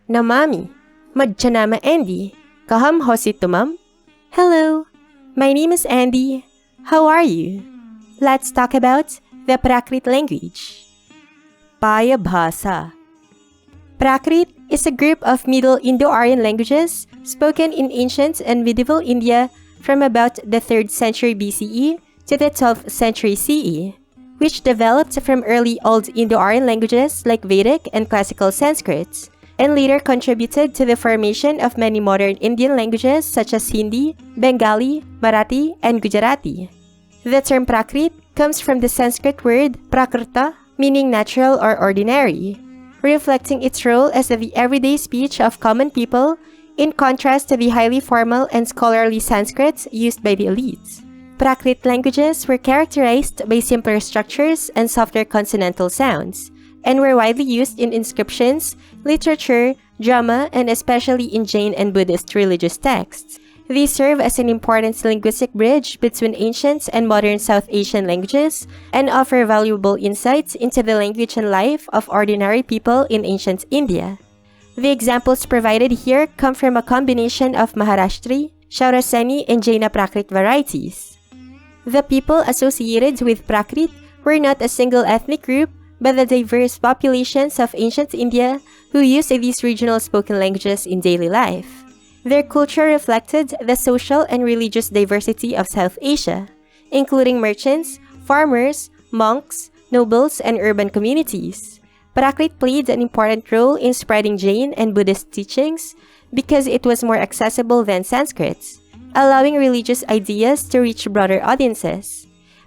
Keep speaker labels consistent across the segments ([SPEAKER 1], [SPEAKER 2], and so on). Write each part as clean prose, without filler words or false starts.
[SPEAKER 1] Namami. Madjanama Andy. Kaham hositumam. Hello, my name is Andy. How are you? Let's talk about the Prakrit language. Paya Bhasa. Prakrit is a group of Middle Indo-Aryan languages spoken in ancient and medieval India from about the 3rd century BCE to the 12th century CE, which developed from early Old Indo-Aryan languages like Vedic and Classical Sanskrit, and later contributed to the formation of many modern Indian languages such as Hindi, Bengali, Marathi, and Gujarati. The term Prakrit comes from the Sanskrit word prakrta, meaning natural or ordinary, reflecting its role as the everyday speech of common people, in contrast to the highly formal and scholarly Sanskrit used by the elites. Prakrit languages were characterized by simpler structures and softer consonantal sounds, and were widely used in inscriptions, literature, drama, and especially in Jain and Buddhist religious texts. They serve as an important linguistic bridge between ancient and modern South Asian languages and offer valuable insights into the language and life of ordinary people in ancient India. The examples provided here come from a combination of Maharashtri, Shauraseni, and Jaina Prakrit varieties. The people associated with Prakrit were not a single ethnic group, but the diverse populations of ancient India who used these regional spoken languages in daily life. Their culture reflected the social and religious diversity of South Asia, including merchants, farmers, monks, nobles, and urban communities. Prakrit played an important role in spreading Jain and Buddhist teachings because it was more accessible than Sanskrit, allowing religious ideas to reach broader audiences.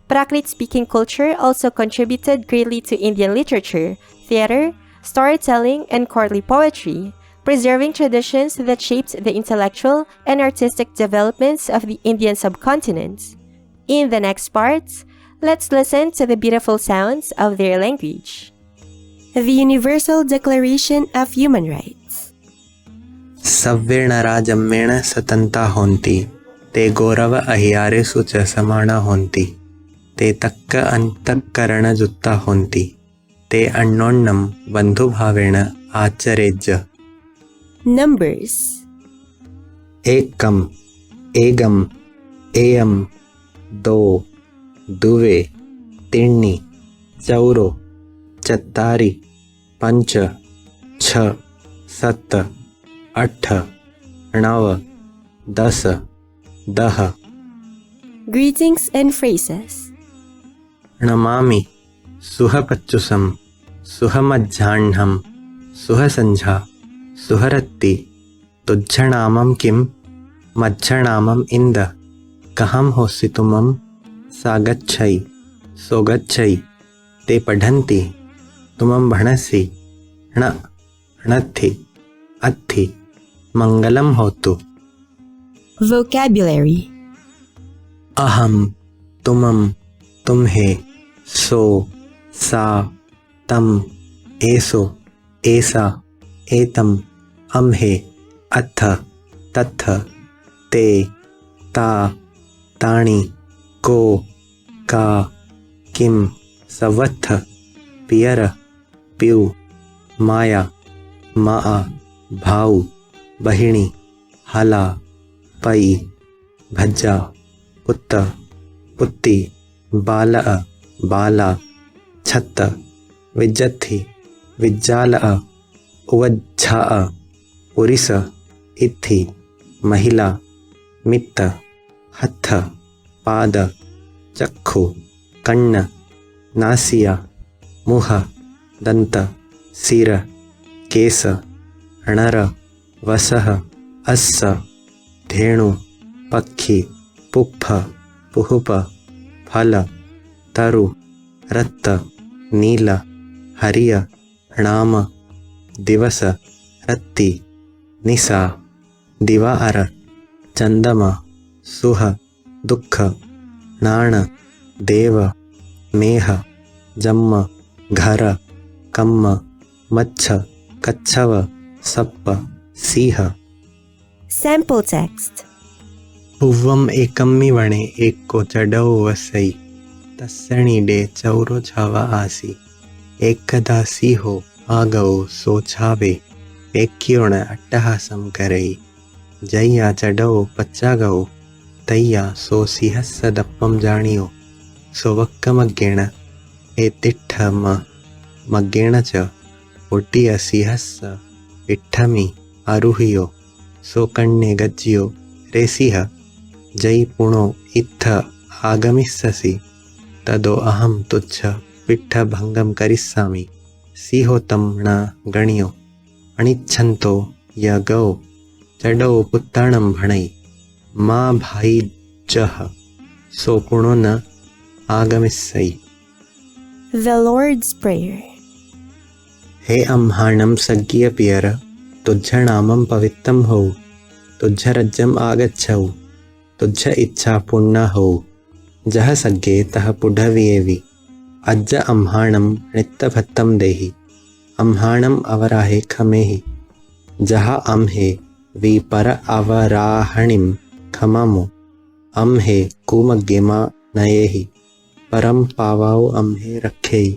[SPEAKER 1] Prakrit-speaking culture also contributed greatly to Indian literature, theater, storytelling, and courtly poetry, preserving traditions that shaped the intellectual and artistic developments of the Indian subcontinent. In the next parts, let's listen to the beautiful sounds of their language. The Universal Declaration of Human Rights.
[SPEAKER 2] Savvena rajamena satanta honti, te gaurava ahyaresu cha samana honti. ते तक्क अंतःकरण जुत्ता होन्ति ते अन्योन्यम बंधु भावेन आचरेज्य.
[SPEAKER 1] Numbers.
[SPEAKER 2] एकम एगम एयम दो दुवे त्रीणि चौरो चत्तारि पंच छ सत्त अट्ठ नव दस दह.
[SPEAKER 1] Greetings and phrases.
[SPEAKER 2] नमामि सुहपच्चुसं सुहमध्याह्नं सुहसंझा सुहरत्ति तुज्झनामं किं मध्याह्नामं इंद कहं होसितुमं सागच्छै सोगच्छै ते पठन्ति तुमं भणसि ण णत्थि अत्थि मंगलम होतु.
[SPEAKER 1] Vocabulary.
[SPEAKER 2] अहं तुमं तुम्हे सो सा तम एसो एसा एतम अम्हे अथ तथ ते ता ताणि को का किम सवत्थ पियर प्यू माया मा भाऊ बहिणी हला पई भज्जा पुत्त पुत्ती बाल बाला छत्त विज्जत्थि विज्जाल उवज्झा पुरिस इत्थि महिला मित्त हत्थ पाद चक्षु कन्न नासिया मुह दंत सिर केस नर वसः अस्य धेनु पक्षी पुप्फ पुहुप फल तरु रत्त नील हरिय नाम दिवस रत्ति निशा दिवार चंदम सुह दुख नाण देव मेह जम्म घर कम्म मच्छ कच्छव सप्प सिंह.
[SPEAKER 1] Sample text.
[SPEAKER 2] पूर्वम एकम्मि वणे एक को चढ़ो वसई तस्सणीडे चौरो छावा आसी एकदा सिंहो आगओ सो छावे पेक्योण अट्टहासं करई जय्या चडौ पच्चागौ तय्या सो सिंहस्स दप्पं जाणियो सो वक्कमग्गेण एतिट्ठ मग्गेण च उड्डिय सिंहस्स इट्ठमि आरुह्यो सो कण्णे गज्जियो रे सिंह जयि पुणो इत्थ आगमिष्यसि तदो अहं तुच्छ पिट्ठभङ्गं करिष्यामि सिंहो तं न गण्यो अनिच्छन्तो य गौ चडौ पुत्ताणं भणै मा भाई जह सो पुणो न आगमिष्यै।
[SPEAKER 1] The Lord's Prayer.
[SPEAKER 2] हे अम्हाणं सग्गिय पियर तुझ्झ नामं पवित्रं हो तुझ्झ रज्जम आगच्छौ तुझ्झ इच्छा पूर्णा हो जह सग्गे तह पुढवियेवि अज्ज अम्हाणं नित्यभत्तं देहि अम्हाणं अवराहे खमेहि जहा अम्हे वि पर अवराहणिं खमामो अम्हे कुमग्गेमा नयेहि परम पावाओ अम्हे रखेहि